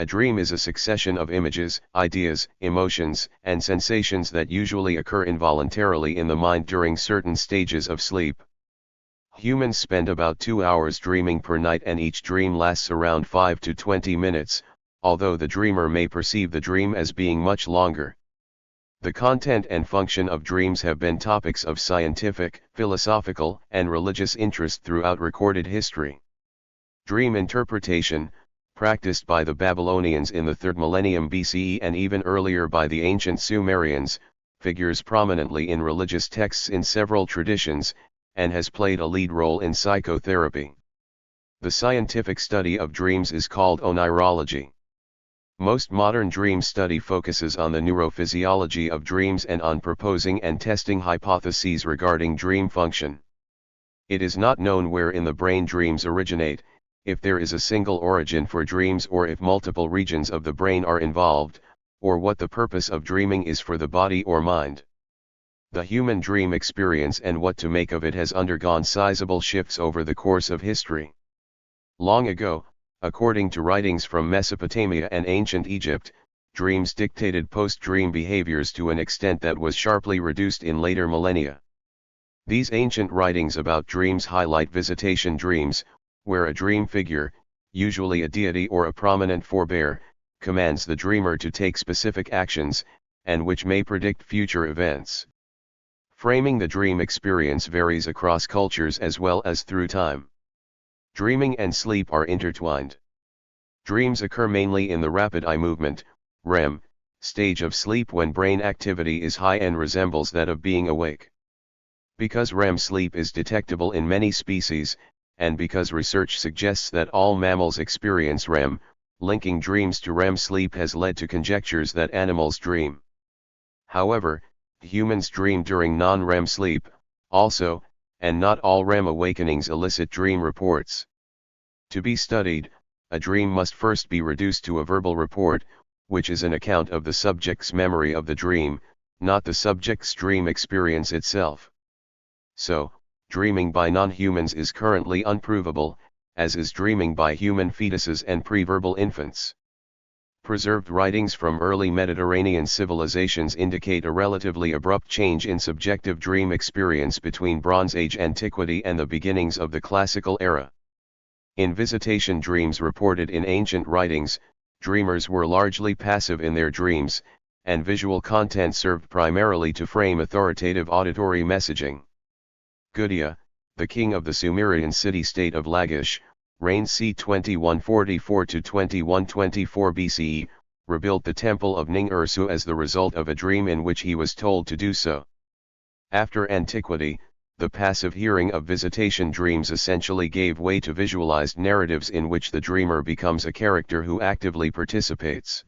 A dream is a succession of images, ideas, emotions, and sensations that usually occur involuntarily in the mind during certain stages of sleep. Humans spend about 2 hours dreaming per night, and each dream lasts around 5 to 20 minutes, although the dreamer may perceive the dream as being much longer. The content and function of dreams have been topics of scientific, philosophical, and religious interest throughout recorded history. Dream interpretation, practiced by the Babylonians in the 3rd millennium BCE and even earlier by the ancient Sumerians, figures prominently in religious texts in several traditions, and has played a lead role in psychotherapy. The scientific study of dreams is called oneirology. Most modern dream study focuses on the neurophysiology of dreams and on proposing and testing hypotheses regarding dream function. It is not known where in the brain dreams originate, if there is a single origin for dreams or if multiple regions of the brain are involved, or what the purpose of dreaming is for the body or mind. The human dream experience and what to make of it has undergone sizable shifts over the course of history. Long ago, according to writings from Mesopotamia and ancient Egypt, dreams dictated post-dream behaviors to an extent that was sharply reduced in later millennia. These ancient writings about dreams highlight visitation dreams, where a dream figure, usually a deity or a prominent forebear, commands the dreamer to take specific actions, and which may predict future events. Framing the dream experience varies across cultures as well as through time. Dreaming and sleep are intertwined. Dreams occur mainly in the rapid eye movement, REM, stage of sleep when brain activity is high and resembles that of being awake. Because REM sleep is detectable in many species, and because research suggests that all mammals experience REM, linking dreams to REM sleep has led to conjectures that animals dream. However, humans dream during non-REM sleep, also, and not all REM awakenings elicit dream reports. To be studied, a dream must first be reduced to a verbal report, which is an account of the subject's memory of the dream, not the subject's dream experience itself. So, dreaming by non-humans is currently unprovable, as is dreaming by human fetuses and pre-verbal infants. Preserved writings from early Mediterranean civilizations indicate a relatively abrupt change in subjective dream experience between Bronze Age antiquity and the beginnings of the Classical era. In visitation dreams reported in ancient writings, dreamers were largely passive in their dreams, and visual content served primarily to frame authoritative auditory messaging. Gudea, the king of the Sumerian city-state of Lagash, reigned c. 2144 to 2124 BCE, rebuilt the temple of Ning-Ursu as the result of a dream in which he was told to do so. After antiquity, the passive hearing of visitation dreams essentially gave way to visualized narratives in which the dreamer becomes a character who actively participates.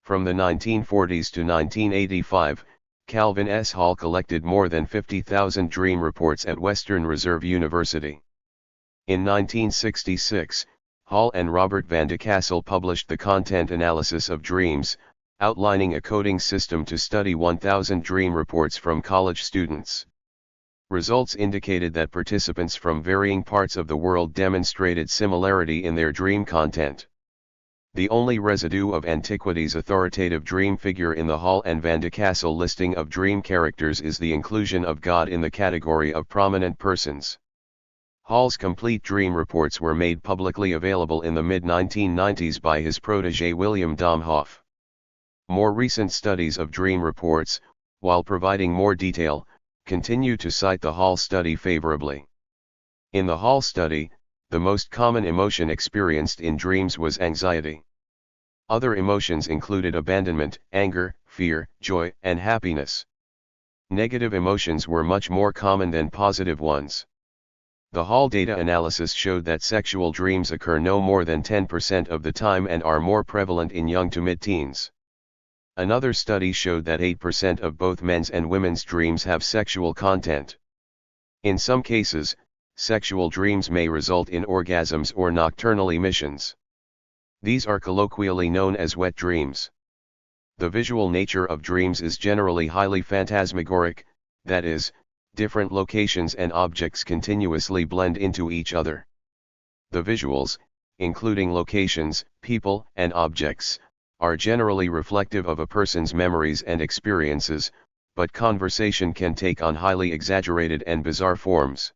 From the 1940s to 1985, Calvin S. Hall collected more than 50,000 dream reports at Western Reserve University. In 1966, Hall and Robert Van de Cassel published the Content Analysis of Dreams, outlining a coding system to study 1,000 dream reports from college students. Results indicated that participants from varying parts of the world demonstrated similarity in their dream content. The only residue of antiquity's authoritative dream figure in the Hall and Van de Cassel listing of dream characters is the inclusion of God in the category of prominent persons. Hall's complete dream reports were made publicly available in the mid-1990s by his protege William Domhoff. More recent studies of dream reports, while providing more detail, continue to cite the Hall study favorably. In the Hall study, the most common emotion experienced in dreams was anxiety. Other emotions included abandonment, anger, fear, joy, and happiness. Negative emotions were much more common than positive ones. The Hall data analysis showed that sexual dreams occur no more than 10% of the time and are more prevalent in young to mid-teens. Another study showed that 8% of both men's and women's dreams have sexual content. In some cases, sexual dreams may result in orgasms or nocturnal emissions. These are colloquially known as wet dreams. The visual nature of dreams is generally highly phantasmagoric, that is, different locations and objects continuously blend into each other. The visuals, including locations, people, and objects, are generally reflective of a person's memories and experiences, but conversation can take on highly exaggerated and bizarre forms.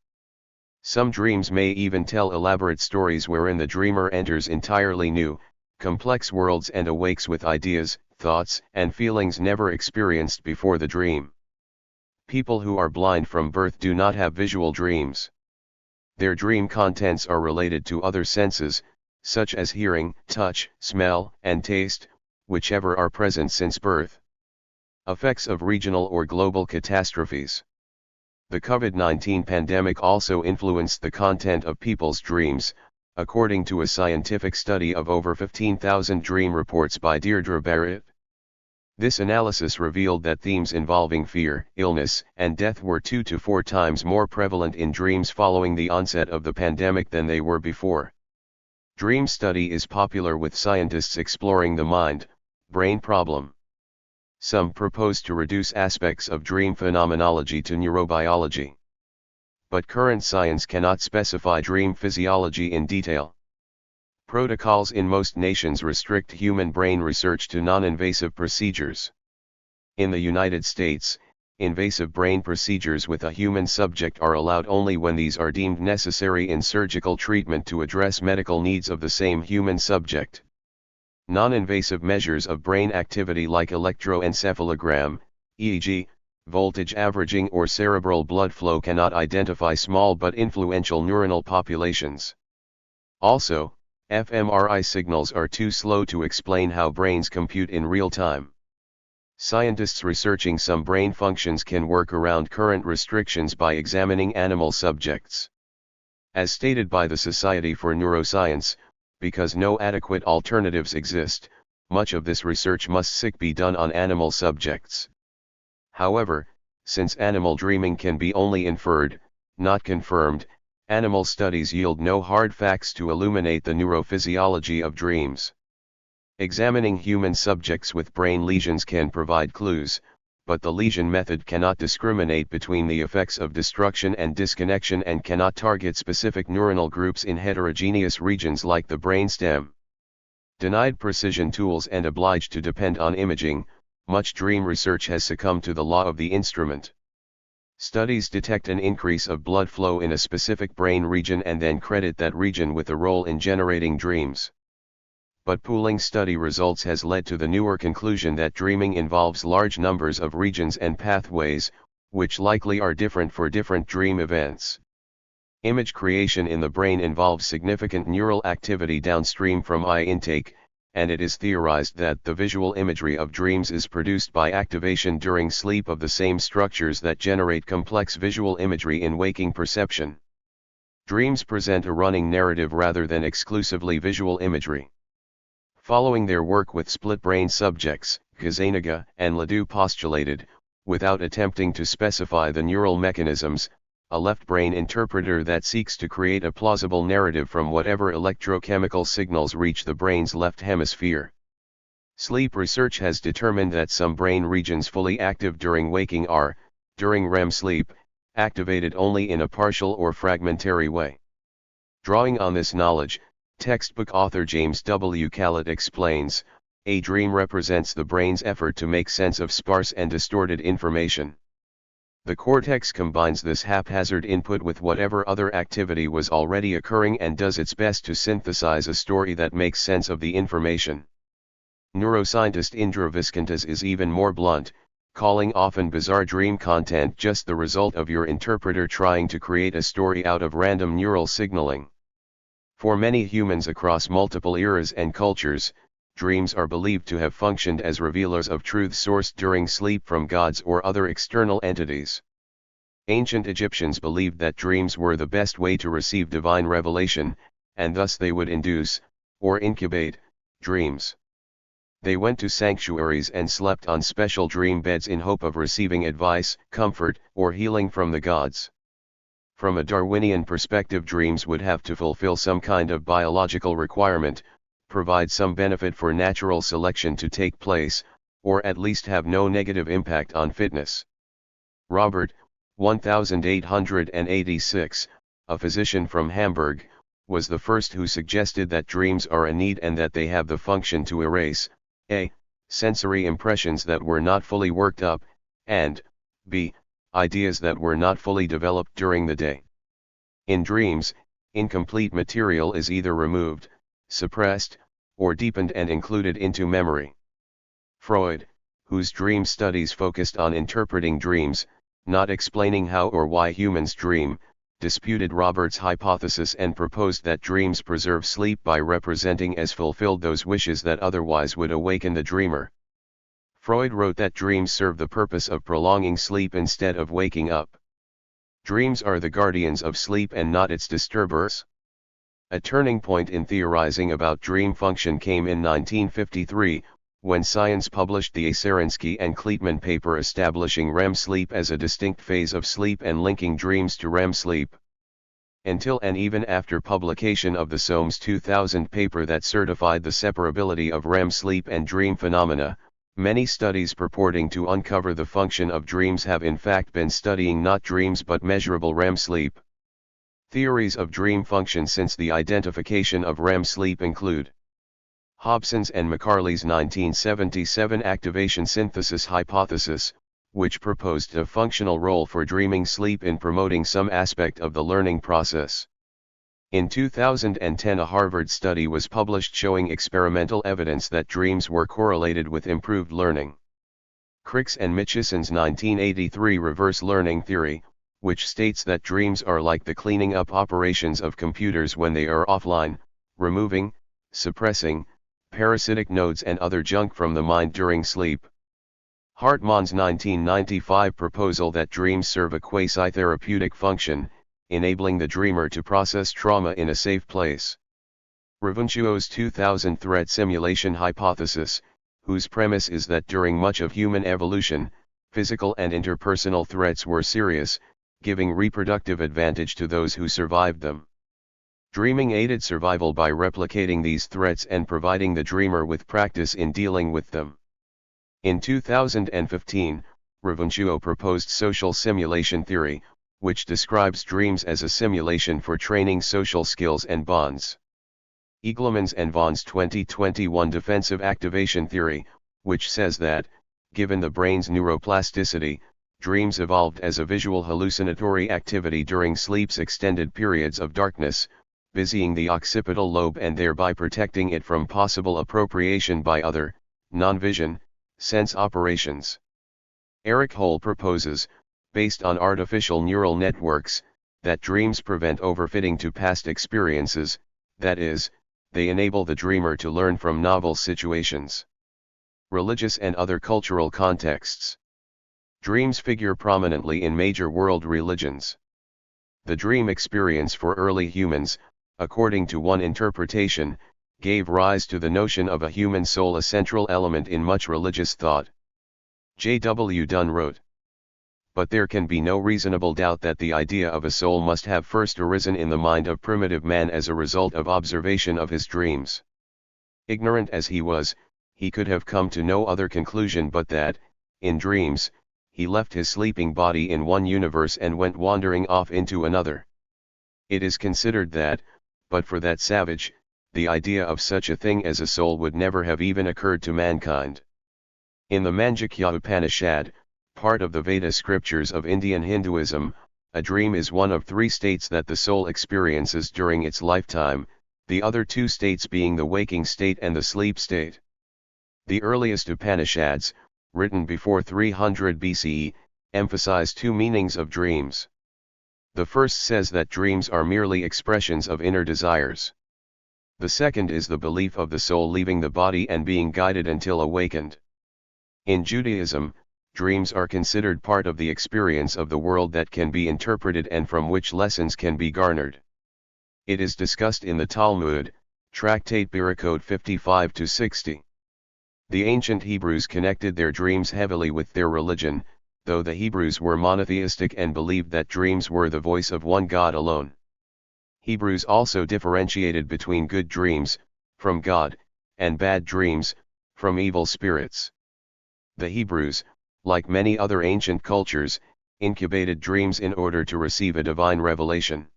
Some dreams may even tell elaborate stories wherein the dreamer enters entirely new, complex worlds and awakes with ideas, thoughts, and feelings never experienced before the dream. People who are blind from birth do not have visual dreams. Their dream contents are related to other senses, such as hearing, touch, smell, and taste, whichever are present since birth. Effects of regional or global catastrophes. The COVID-19 pandemic also influenced the content of people's dreams, according to a scientific study of over 15,000 dream reports by Deirdre Barrett. This analysis revealed that themes involving fear, illness, and death were 2 to 4 times more prevalent in dreams following the onset of the pandemic than they were before. Dream study is popular with scientists exploring the mind-brain problem. Some propose to reduce aspects of dream phenomenology to neurobiology. But current science cannot specify dream physiology in detail. Protocols in most nations restrict human brain research to non-invasive procedures. In the United States, invasive brain procedures with a human subject are allowed only when these are deemed necessary in surgical treatment to address medical needs of the same human subject. Non-invasive measures of brain activity like electroencephalogram, EEG, voltage averaging or cerebral blood flow cannot identify small but influential neuronal populations. Also, fMRI signals are too slow to explain how brains compute in real time. Scientists researching some brain functions can work around current restrictions by examining animal subjects. As stated by the Society for Neuroscience, because no adequate alternatives exist, much of this research must be done on animal subjects. However, since animal dreaming can be only inferred, not confirmed, animal studies yield no hard facts to illuminate the neurophysiology of dreams. Examining human subjects with brain lesions can provide clues, but the lesion method cannot discriminate between the effects of destruction and disconnection and cannot target specific neuronal groups in heterogeneous regions like the brainstem. Denied precision tools and obliged to depend on imaging, much dream research has succumbed to the law of the instrument. Studies detect an increase of blood flow in a specific brain region and then credit that region with a role in generating dreams. But pooling study results has led to the newer conclusion that dreaming involves large numbers of regions and pathways, which likely are different for different dream events. Image creation in the brain involves significant neural activity downstream from eye intake, and it is theorized that the visual imagery of dreams is produced by activation during sleep of the same structures that generate complex visual imagery in waking perception. Dreams present a running narrative rather than exclusively visual imagery. Following their work with split-brain subjects, Gazzaniga and Ledoux postulated, without attempting to specify the neural mechanisms, a left-brain interpreter that seeks to create a plausible narrative from whatever electrochemical signals reach the brain's left hemisphere. Sleep research has determined that some brain regions fully active during waking are, during REM sleep, activated only in a partial or fragmentary way. Drawing on this knowledge, textbook author James W. Callatt explains, a dream represents the brain's effort to make sense of sparse and distorted information. The cortex combines this haphazard input with whatever other activity was already occurring and does its best to synthesize a story that makes sense of the information. Neuroscientist Indra Viskantas is even more blunt, calling often bizarre dream content just the result of your interpreter trying to create a story out of random neural signaling. For many humans across multiple eras and cultures, dreams are believed to have functioned as revealers of truth sourced during sleep from gods or other external entities. Ancient Egyptians believed that dreams were the best way to receive divine revelation, and thus they would induce, or incubate, dreams. They went to sanctuaries and slept on special dream beds in hope of receiving advice, comfort, or healing from the gods. From a Darwinian perspective, dreams would have to fulfill some kind of biological requirement, provide some benefit for natural selection to take place, or at least have no negative impact on fitness. Robert, 1886, a physician from Hamburg, was the first who suggested that dreams are a need and that they have the function to erase a. sensory impressions that were not fully worked up, and b. ideas that were not fully developed during the day. In dreams, incomplete material is either removed, suppressed, or deepened and included into memory. Freud, whose dream studies focused on interpreting dreams, not explaining how or why humans dream, disputed Robert's hypothesis and proposed that dreams preserve sleep by representing as fulfilled those wishes that otherwise would awaken the dreamer. Freud wrote that dreams serve the purpose of prolonging sleep instead of waking up. Dreams are the guardians of sleep and not its disturbers. A turning point in theorizing about dream function came in 1953, when Science published the Aserinsky and Kleitman paper establishing REM sleep as a distinct phase of sleep and linking dreams to REM sleep. Until and even after publication of the Soames 2000 paper that certified the separability of REM sleep and dream phenomena, many studies purporting to uncover the function of dreams have in fact been studying not dreams but measurable REM sleep. Theories of dream function since the identification of REM sleep include Hobson's and McCarley's 1977 activation synthesis hypothesis, which proposed a functional role for dreaming sleep in promoting some aspect of the learning process. In 2010, a Harvard study was published showing experimental evidence that dreams were correlated with improved learning. Crick's and Mitchison's 1983 reverse learning theory, which states that dreams are like the cleaning up operations of computers when they are offline, removing, suppressing, parasitic nodes and other junk from the mind during sleep. Hartman's 1995 proposal that dreams serve a quasi-therapeutic function, enabling the dreamer to process trauma in a safe place. Ravunchuo's 2000 threat simulation hypothesis, whose premise is that during much of human evolution, physical and interpersonal threats were serious, giving reproductive advantage to those who survived them. Dreaming aided survival by replicating these threats and providing the dreamer with practice in dealing with them. In 2015, Ravunchuo proposed social simulation theory, which describes dreams as a simulation for training social skills and bonds. Eaglemans and Vaughn's 2021 defensive activation theory, which says that, given the brain's neuroplasticity, dreams evolved as a visual hallucinatory activity during sleep's extended periods of darkness, busying the occipital lobe and thereby protecting it from possible appropriation by other, non-vision, sense operations. Eric Hole proposes, based on artificial neural networks, that dreams prevent overfitting to past experiences, that is, they enable the dreamer to learn from novel situations. Religious and other cultural contexts. Dreams figure prominently in major world religions. The dream experience for early humans, according to one interpretation, gave rise to the notion of a human soul, a central element in much religious thought. J. W. Dunn wrote, "But there can be no reasonable doubt that the idea of a soul must have first arisen in the mind of primitive man as a result of observation of his dreams. Ignorant as he was, he could have come to no other conclusion but that, in dreams, he left his sleeping body in one universe and went wandering off into another. It is considered that, but for that savage, the idea of such a thing as a soul would never have even occurred to mankind." In the Mandukya Upanishad, part of the Veda scriptures of Indian Hinduism, a dream is one of three states that the soul experiences during its lifetime, the other two states being the waking state and the sleep state. The earliest Upanishads, written before 300 BCE, emphasize two meanings of dreams. The first says that dreams are merely expressions of inner desires. The second is the belief of the soul leaving the body and being guided until awakened. In Judaism, dreams are considered part of the experience of the world that can be interpreted and from which lessons can be garnered. It is discussed in the Talmud, Tractate Berachot 55-60. The ancient Hebrews connected their dreams heavily with their religion, though the Hebrews were monotheistic and believed that dreams were the voice of one God alone. Hebrews also differentiated between good dreams, from God, and bad dreams, from evil spirits. The Hebrews, like many other ancient cultures, incubated dreams in order to receive a divine revelation.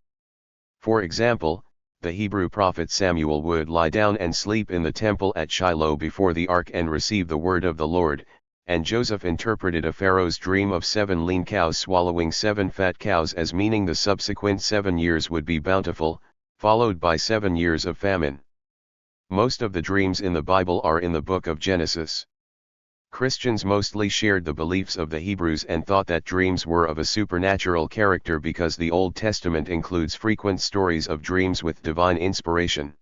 For example, the Hebrew prophet Samuel would lie down and sleep in the temple at Shiloh before the ark and receive the word of the Lord, and Joseph interpreted a Pharaoh's dream of 7 lean cows swallowing 7 fat cows as meaning the subsequent 7 years would be bountiful, followed by 7 years of famine. Most of the dreams in the Bible are in the book of Genesis. Christians mostly shared the beliefs of the Hebrews and thought that dreams were of a supernatural character because the Old Testament includes frequent stories of dreams with divine inspiration.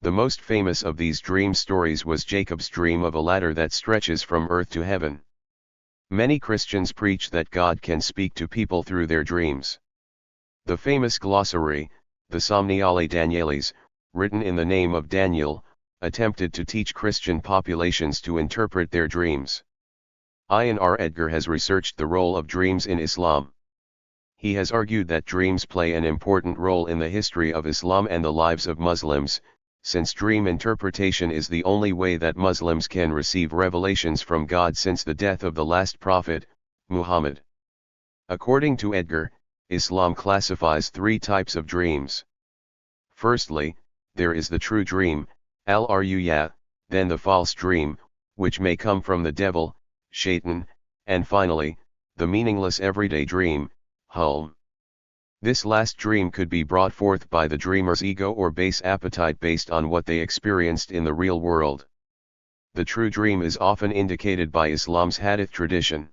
The most famous of these dream stories was Jacob's dream of a ladder that stretches from earth to heaven. Many Christians preach that God can speak to people through their dreams. The famous glossary, the Somniale Danielis, written in the name of Daniel, attempted to teach Christian populations to interpret their dreams. Ian R. Edgar has researched the role of dreams in Islam. He has argued that dreams play an important role in the history of Islam and the lives of Muslims, since dream interpretation is the only way that Muslims can receive revelations from God since the death of the last prophet, Muhammad. According to Edgar, Islam classifies 3 types of dreams. Firstly, there is the true dream, al-ruya, then the false dream, which may come from the devil, shaitan, and finally, the meaningless everyday dream, hulm. This last dream could be brought forth by the dreamer's ego or base appetite based on what they experienced in the real world. The true dream is often indicated by Islam's hadith tradition.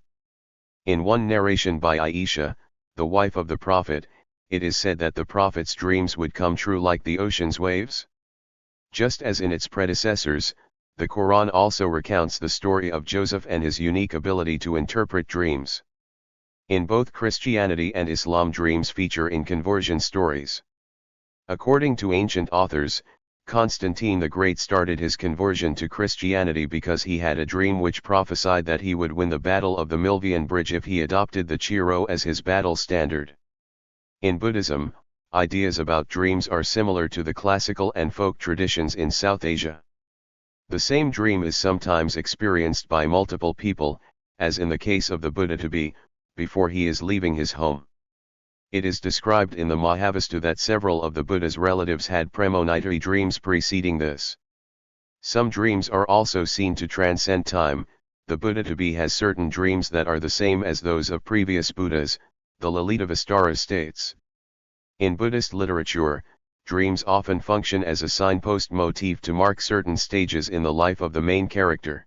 In one narration by Aisha, the wife of the Prophet, it is said that the Prophet's dreams would come true like the ocean's waves. Just as in its predecessors, the Quran also recounts the story of Joseph and his unique ability to interpret dreams. In both Christianity and Islam, dreams feature in conversion stories. According to ancient authors, Constantine the Great started his conversion to Christianity because he had a dream which prophesied that he would win the Battle of the Milvian Bridge if he adopted the Chi-Rho as his battle standard. In Buddhism, ideas about dreams are similar to the classical and folk traditions in South Asia. The same dream is sometimes experienced by multiple people, as in the case of the Buddha before he is leaving his home. It is described in the Mahavastu that several of the Buddha's relatives had premonitory dreams preceding this. Some dreams are also seen to transcend time. The Buddha has certain dreams that are the same as those of previous Buddhas, the Lalitavastara states. In Buddhist literature, dreams often function as a signpost motif to mark certain stages in the life of the main character.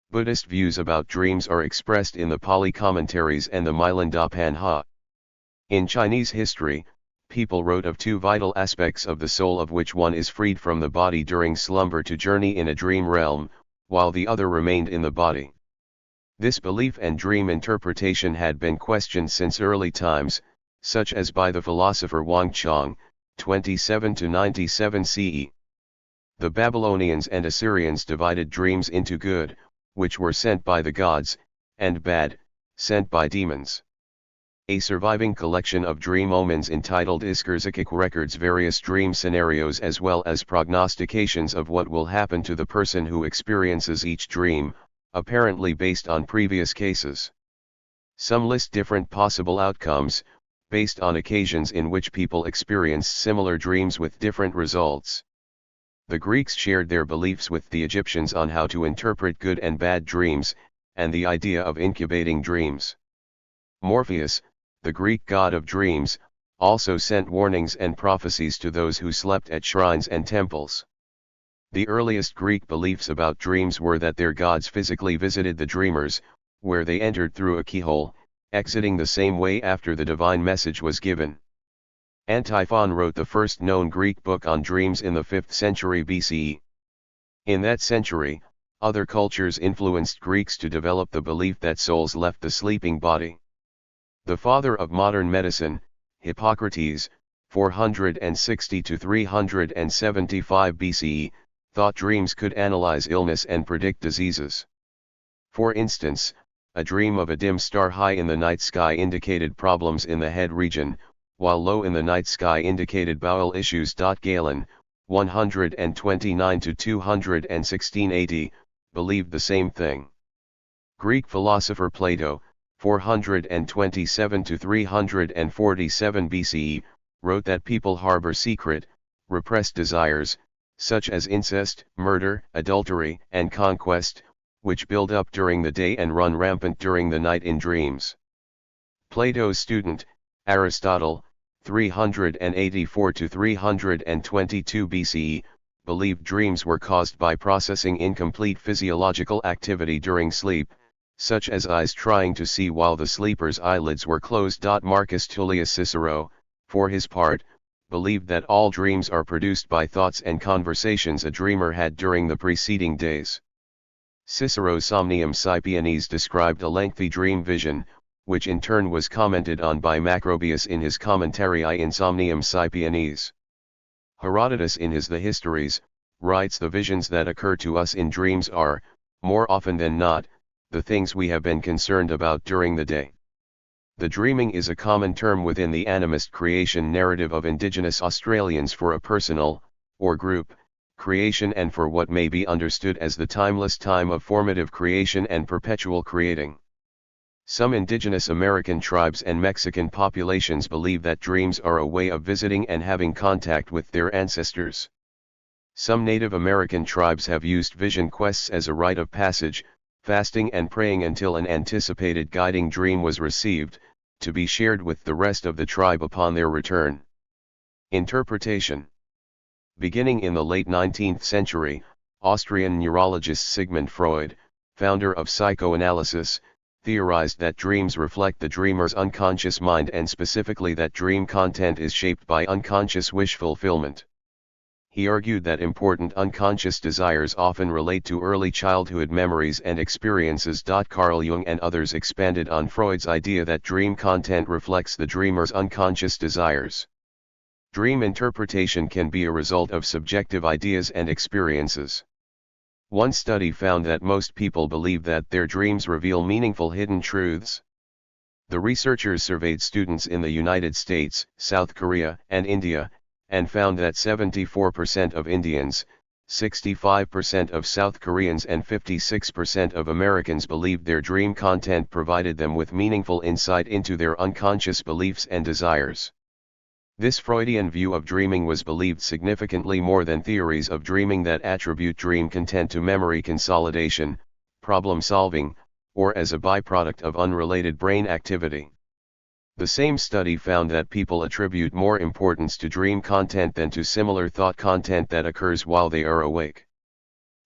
Buddhist views about dreams are expressed in the Pali commentaries and the Milindapanha. In Chinese history, people wrote of 2 vital aspects of the soul, of which one is freed from the body during slumber to journey in a dream realm, while the other remained in the body. This belief and dream interpretation had been questioned since early times, such as by the philosopher Wang Chang, 27–97 CE. The Babylonians and Assyrians divided dreams into good, which were sent by the gods, and bad, sent by demons. A surviving collection of dream omens entitled Iskurzakik records various dream scenarios as well as prognostications of what will happen to the person who experiences each dream, apparently based on previous cases. Some list different possible outcomes, based on occasions in which people experienced similar dreams with different results. The Greeks shared their beliefs with the Egyptians on how to interpret good and bad dreams, and the idea of incubating dreams. Morpheus, the Greek god of dreams, also sent warnings and prophecies to those who slept at shrines and temples. The earliest Greek beliefs about dreams were that their gods physically visited the dreamers, where they entered through a keyhole, exiting the same way after the divine message was given. Antiphon wrote the first known Greek book on dreams in the 5th century BCE. In that century, other cultures influenced Greeks to develop the belief that souls left the sleeping body. The father of modern medicine, Hippocrates, 460–375 BCE, thought dreams could analyze illness and predict diseases. For instance, a dream of a dim star high in the night sky indicated problems in the head region, while low in the night sky indicated bowel issues. Galen, 129–216 AD, believed the same thing. Greek philosopher Plato, 427–347 BCE, wrote that people harbor secret, repressed desires, such as incest, murder, adultery, and conquest, which build up during the day and run rampant during the night in dreams. Plato's student, Aristotle, 384 to 322 BCE, believed dreams were caused by processing incomplete physiological activity during sleep, such as eyes trying to see while the sleeper's eyelids were closed. Marcus Tullius Cicero, for his part, believed that all dreams are produced by thoughts and conversations a dreamer had during the preceding days. Cicero's Somnium Sapiens described a lengthy dream vision, which in turn was commented on by Macrobius in his commentary I Insomnium Sapiens. Herodotus in his The Histories, writes the visions that occur to us in dreams are, more often than not, the things we have been concerned about during the day. The dreaming is a common term within the animist creation narrative of indigenous Australians for a personal, or group, creation and for what may be understood as the timeless time of formative creation and perpetual creating. Some indigenous American tribes and Mexican populations believe that dreams are a way of visiting and having contact with their ancestors. Some Native American tribes have used vision quests as a rite of passage, fasting and praying until an anticipated guiding dream was received, to be shared with the rest of the tribe upon their return. Interpretation. Beginning in the late 19th century, Austrian neurologist Sigmund Freud, founder of psychoanalysis, theorized that dreams reflect the dreamer's unconscious mind and specifically that dream content is shaped by unconscious wish fulfillment. He argued that important unconscious desires often relate to early childhood memories and experiences. Carl Jung and others expanded on Freud's idea that dream content reflects the dreamer's unconscious desires. Dream interpretation can be a result of subjective ideas and experiences. One study found that most people believe that their dreams reveal meaningful hidden truths. The researchers surveyed students in the United States, South Korea, and India, and found that 74% of Indians, 65% of South Koreans and 56% of Americans believed their dream content provided them with meaningful insight into their unconscious beliefs and desires. This Freudian view of dreaming was believed significantly more than theories of dreaming that attribute dream content to memory consolidation, problem solving, or as a byproduct of unrelated brain activity. The same study found that people attribute more importance to dream content than to similar thought content that occurs while they are awake.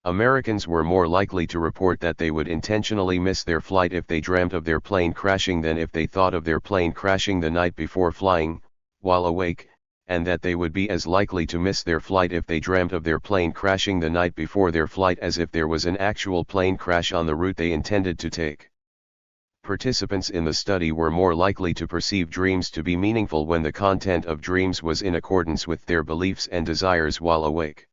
Americans were more likely to report that they would intentionally miss their flight if they dreamt of their plane crashing than if they thought of their plane crashing the night before flying, while awake, and that they would be as likely to miss their flight if they dreamt of their plane crashing the night before their flight as if there was an actual plane crash on the route they intended to take. Participants in the study were more likely to perceive dreams to be meaningful when the content of dreams was in accordance with their beliefs and desires while awake.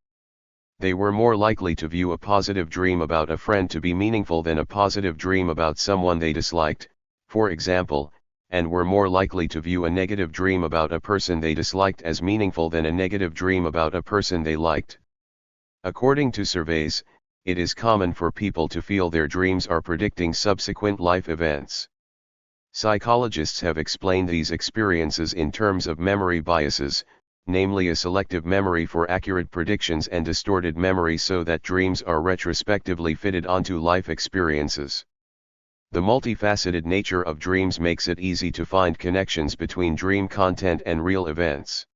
They were more likely to view a positive dream about a friend to be meaningful than a positive dream about someone they disliked, for example, and were more likely to view a negative dream about a person they disliked as meaningful than a negative dream about a person they liked. According to surveys, it is common for people to feel their dreams are predicting subsequent life events. Psychologists have explained these experiences in terms of memory biases, namely a selective memory for accurate predictions and distorted memory so that dreams are retrospectively fitted onto life experiences. The multifaceted nature of dreams makes it easy to find connections between dream content and real events.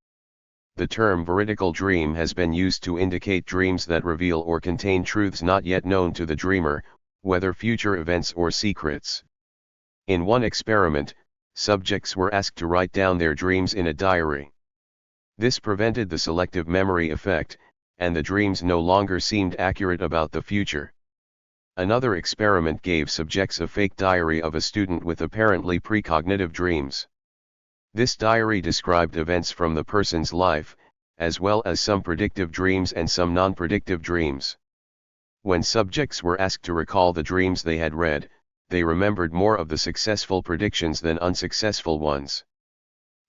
The term veridical dream has been used to indicate dreams that reveal or contain truths not yet known to the dreamer, whether future events or secrets. In one experiment, subjects were asked to write down their dreams in a diary. This prevented the selective memory effect, and the dreams no longer seemed accurate about the future. Another experiment gave subjects a fake diary of a student with apparently precognitive dreams. This diary described events from the person's life, as well as some predictive dreams and some non-predictive dreams. When subjects were asked to recall the dreams they had read, they remembered more of the successful predictions than unsuccessful ones.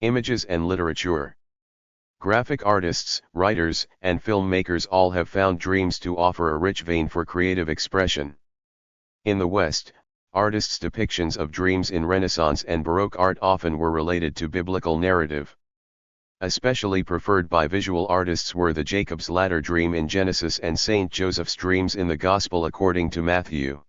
Images and literature. Graphic artists, writers, and filmmakers all have found dreams to offer a rich vein for creative expression. In the West, artists' depictions of dreams in Renaissance and Baroque art often were related to biblical narrative. Especially preferred by visual artists were the Jacob's Ladder dream in Genesis and Saint Joseph's dreams in the Gospel according to Matthew.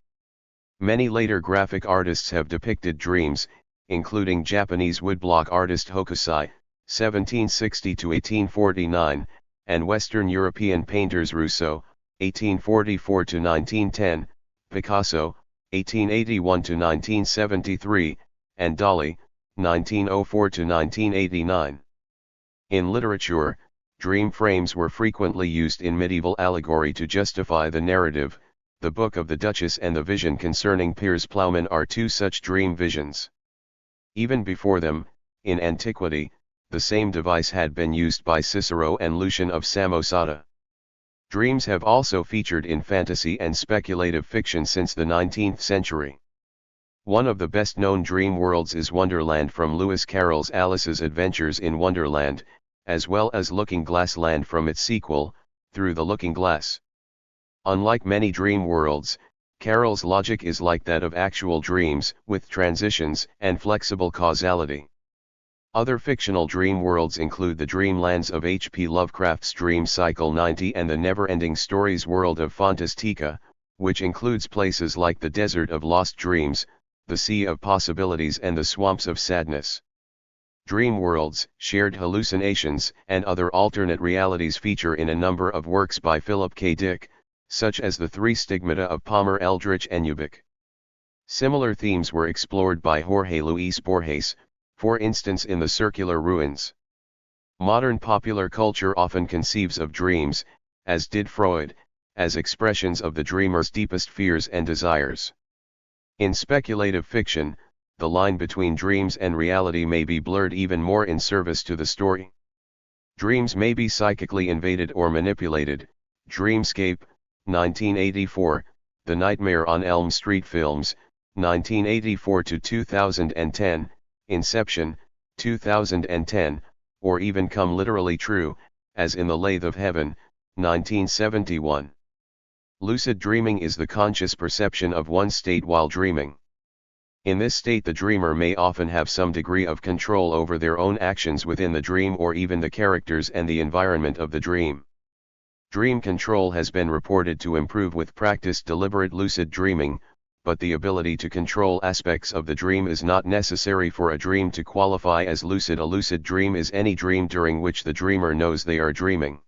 Many later graphic artists have depicted dreams, including Japanese woodblock artist Hokusai, 1760–1849, and Western European painters Rousseau, 1844–1910, Picasso, 1881–1973, and Dali, 1904–1989. In literature, dream frames were frequently used in medieval allegory to justify the narrative. The Book of the Duchess and the Vision concerning Piers Plowman are two such dream visions. Even before them, in antiquity, the same device had been used by Cicero and Lucian of Samosata. Dreams have also featured in fantasy and speculative fiction since the 19th century. One of the best-known dream worlds is Wonderland from Lewis Carroll's Alice's Adventures in Wonderland, as well as Looking Glass Land from its sequel, Through the Looking Glass. Unlike many dream worlds, Carroll's logic is like that of actual dreams, with transitions and flexible causality. Other fictional dream worlds include the dreamlands of H.P. Lovecraft's Dream Cycle 90 and the never-ending stories world of Fantastica, which includes places like the Desert of Lost Dreams, the Sea of Possibilities and the Swamps of Sadness. Dream worlds, shared hallucinations, and other alternate realities feature in a number of works by Philip K. Dick, such as The Three Stigmata of Palmer Eldritch and Ubik. Similar themes were explored by Jorge Luis Borges, for instance in The Circular Ruins. Modern popular culture often conceives of dreams, as did Freud, as expressions of the dreamer's deepest fears and desires. In speculative fiction, the line between dreams and reality may be blurred even more in service to the story. Dreams may be psychically invaded or manipulated. Dreamscape, 1984, The Nightmare on Elm Street films, 1984–2010, Inception, 2010, or even Come Literally True, as in The Lathe of Heaven, 1971. Lucid dreaming is the conscious perception of one's state while dreaming. In this state the dreamer may often have some degree of control over their own actions within the dream or even the characters and the environment of the dream. Dream control has been reported to improve with practiced deliberate lucid dreaming, but the ability to control aspects of the dream is not necessary for a dream to qualify as lucid. A lucid dream is any dream during which the dreamer knows they are dreaming.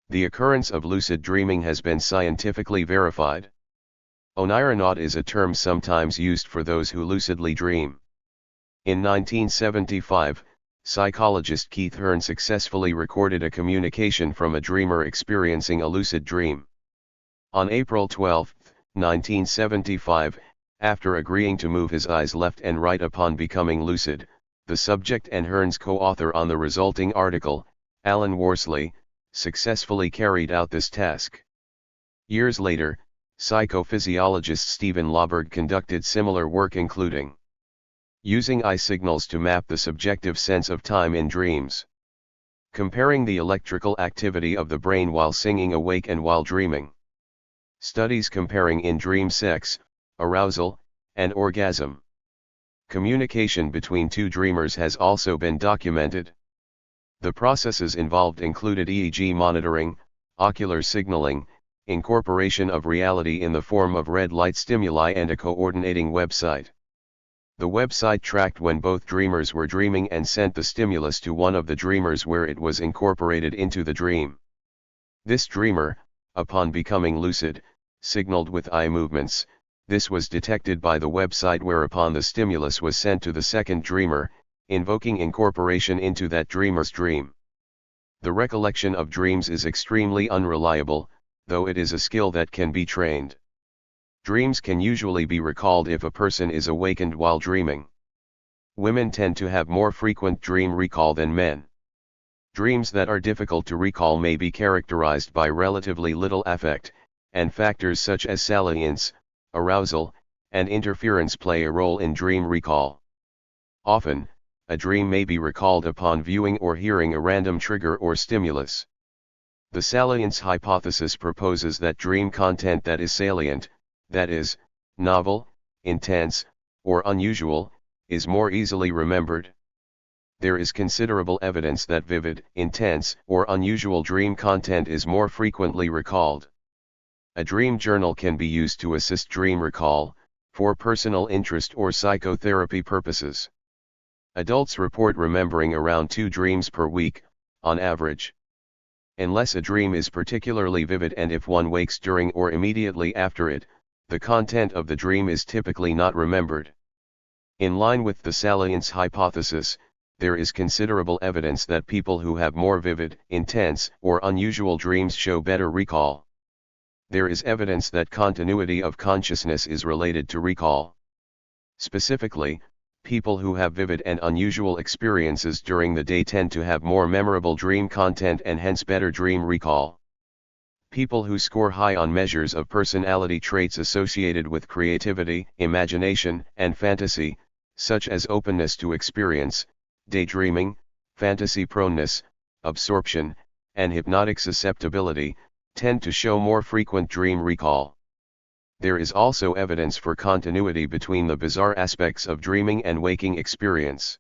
The occurrence of lucid dreaming has been scientifically verified. Onironaut is a term sometimes used for those who lucidly dream. In 1975, psychologist Keith Hearn successfully recorded a communication from a dreamer experiencing a lucid dream. On April 12, 1975, after agreeing to move his eyes left and right upon becoming lucid, the subject and Hearn's co-author on the resulting article, Alan Worsley, successfully carried out this task. Years later, psychophysiologist Stephen Lauberg conducted similar work including using eye signals to map the subjective sense of time in dreams, comparing the electrical activity of the brain while singing awake and while dreaming, studies comparing in-dream sex, arousal, and orgasm. Communication between two dreamers has also been documented. The processes involved included EEG monitoring, ocular signaling, incorporation of reality in the form of red light stimuli and a coordinating website. The website tracked when both dreamers were dreaming and sent the stimulus to one of the dreamers where it was incorporated into the dream. This dreamer, upon becoming lucid, signaled with eye movements. This was detected by the website whereupon the stimulus was sent to the second dreamer, invoking incorporation into that dreamer's dream. The recollection of dreams is extremely unreliable, though it is a skill that can be trained. Dreams can usually be recalled if a person is awakened while dreaming. Women tend to have more frequent dream recall than men. Dreams that are difficult to recall may be characterized by relatively little affect, and factors such as salience, arousal, and interference play a role in dream recall. Often, a dream may be recalled upon viewing or hearing a random trigger or stimulus. The salience hypothesis proposes that dream content that is salient, that is, novel, intense, or unusual, is more easily remembered. there is considerable evidence that vivid, intense, or unusual dream content is more frequently recalled. A dream journal can be used to assist dream recall, for personal interest or psychotherapy purposes. Adults report remembering around 2 dreams per week, on average. Unless a dream is particularly vivid and if one wakes during or immediately after it, the content of the dream is typically not remembered. In line with the salience hypothesis, there is considerable evidence that people who have more vivid, intense, or unusual dreams show better recall. There is evidence that continuity of consciousness is related to recall. Specifically, people who have vivid and unusual experiences during the day tend to have more memorable dream content and hence better dream recall. People who score high on measures of personality traits associated with creativity, imagination, and fantasy, such as openness to experience, daydreaming, fantasy proneness, absorption, and hypnotic susceptibility, tend to show more frequent dream recall. There is also evidence for continuity between the bizarre aspects of dreaming and waking experience.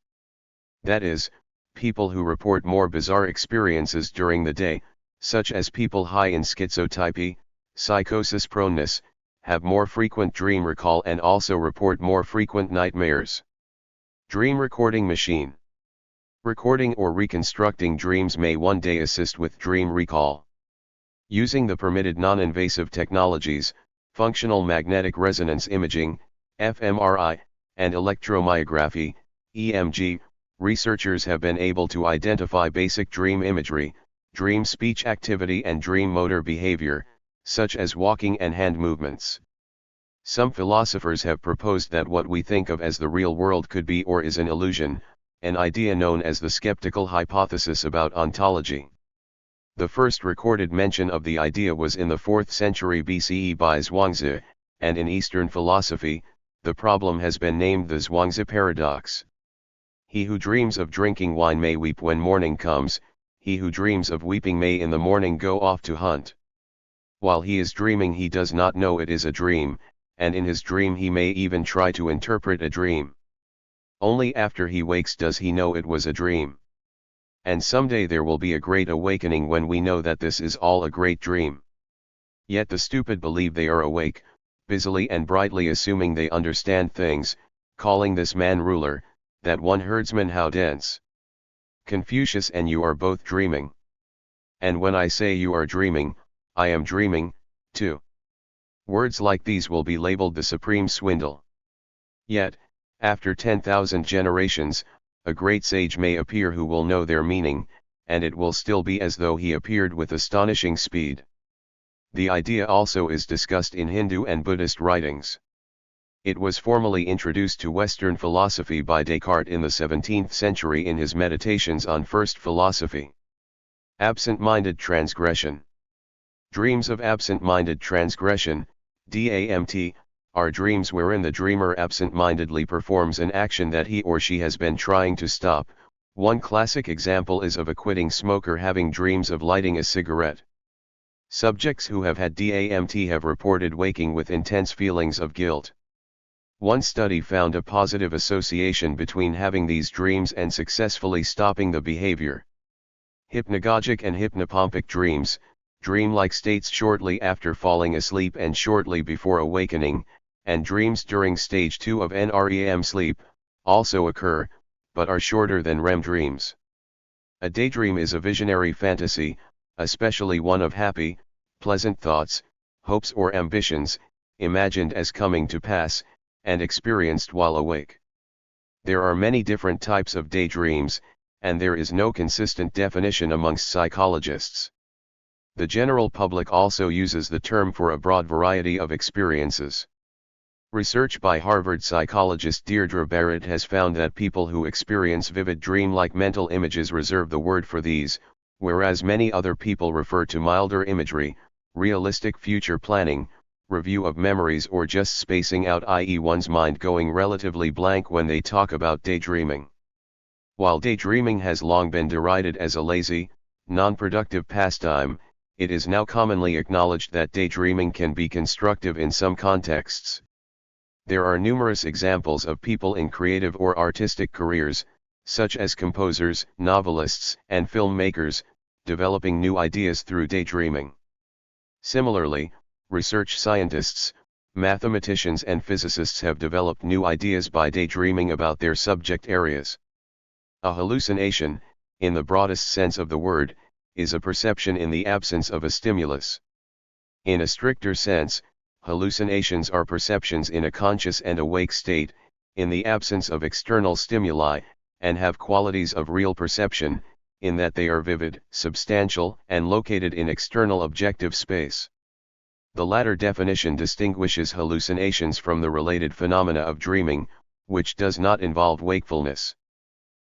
That is, people who report more bizarre experiences during the day, such as people high in schizotypy, psychosis proneness, have more frequent dream recall and also report more frequent nightmares. Dream recording machine. Recording or reconstructing dreams may one day assist with dream recall. Using the permitted non-invasive technologies, functional magnetic resonance imaging, fMRI, and electromyography, EMG, researchers have been able to identify basic dream imagery, dream speech activity and dream motor behavior, such as walking and hand movements. Some philosophers have proposed that what we think of as the real world could be or is an illusion, an idea known as the skeptical hypothesis about ontology. The first recorded mention of the idea was in the 4th century BCE by Zhuangzi, and in Eastern philosophy, the problem has been named the Zhuangzi paradox. He who dreams of drinking wine may weep when morning comes, he who dreams of weeping may in the morning go off to hunt. While he is dreaming he does not know it is a dream, and in his dream he may even try to interpret a dream. Only after he wakes does he know it was a dream. And someday there will be a great awakening when we know that this is all a great dream. Yet the stupid believe they are awake, busily and brightly assuming they understand things, calling this man ruler, that one herdsman how dense. Confucius and you are both dreaming. And when I say you are dreaming, I am dreaming, too. Words like these will be labeled the supreme swindle. Yet, after 10,000 generations, a great sage may appear who will know their meaning, and it will still be as though he appeared with astonishing speed. The idea also is discussed in Hindu and Buddhist writings. It was formally introduced to Western philosophy by Descartes in the 17th century in his Meditations on First Philosophy. Absent-minded transgression. Dreams of absent-minded transgression, DAMT, are dreams wherein the dreamer absent-mindedly performs an action that he or she has been trying to stop. One classic example is of a quitting smoker having dreams of lighting a cigarette. Subjects who have had DAMT have reported waking with intense feelings of guilt. One study found a positive association between having these dreams and successfully stopping the behavior. Hypnagogic and hypnopompic dreams, dreamlike states shortly after falling asleep and shortly before awakening, and dreams during stage 2 of non-REM sleep, also occur, but are shorter than REM dreams. A daydream is a visionary fantasy, especially one of happy, pleasant thoughts, hopes or ambitions, imagined as coming to pass, and experienced while awake. There are many different types of daydreams, and there is no consistent definition amongst psychologists. The general public also uses the term for a broad variety of experiences. Research by Harvard psychologist Deirdre Barrett has found that people who experience vivid dream-like mental images reserve the word for these, whereas many other people refer to milder imagery, realistic future planning, review of memories or just spacing out, i.e. one's mind going relatively blank when they talk about daydreaming. While daydreaming has long been derided as a lazy, non-productive pastime, it is now commonly acknowledged that daydreaming can be constructive in some contexts. There are numerous examples of people in creative or artistic careers, such as composers, novelists, and filmmakers, developing new ideas through daydreaming. Similarly, research scientists, mathematicians and physicists have developed new ideas by daydreaming about their subject areas. A hallucination, in the broadest sense of the word, is a perception in the absence of a stimulus. In a stricter sense, hallucinations are perceptions in a conscious and awake state, in the absence of external stimuli, and have qualities of real perception, in that they are vivid, substantial, and located in external objective space. The latter definition distinguishes hallucinations from the related phenomena of dreaming, which does not involve wakefulness.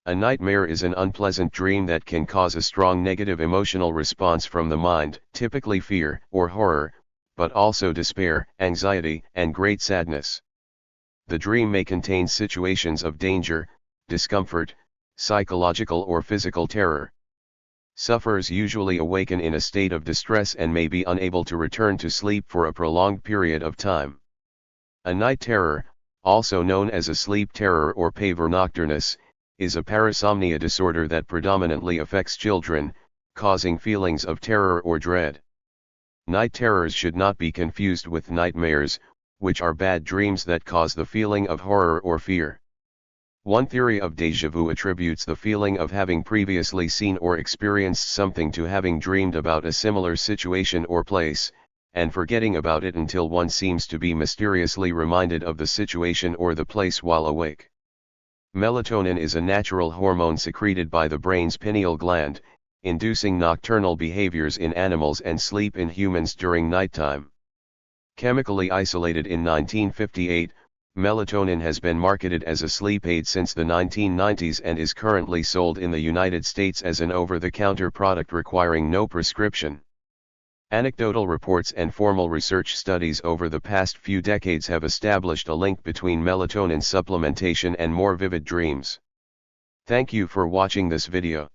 A nightmare is an unpleasant dream that can cause a strong negative emotional response from the mind, typically fear or horror, but also despair, anxiety, and great sadness. The dream may contain situations of danger, discomfort, psychological or physical terror. Sufferers usually awaken in a state of distress and may be unable to return to sleep for a prolonged period of time. A night terror, also known as a sleep terror or pavor nocturnus, is a parasomnia disorder that predominantly affects children, causing feelings of terror or dread. Night terrors should not be confused with nightmares, which are bad dreams that cause the feeling of horror or fear. One theory of déjà vu attributes the feeling of having previously seen or experienced something to having dreamed about a similar situation or place, and forgetting about it until one seems to be mysteriously reminded of the situation or the place while awake. Melatonin is a natural hormone secreted by the brain's pineal gland, inducing nocturnal behaviors in animals and sleep in humans during nighttime. Chemically isolated in 1958, melatonin has been marketed as a sleep aid since the 1990s and is currently sold in the United States as an over-the-counter product requiring no prescription. Anecdotal reports and formal research studies over the past few decades have established a link between melatonin supplementation and more vivid dreams. Thank you for watching this video.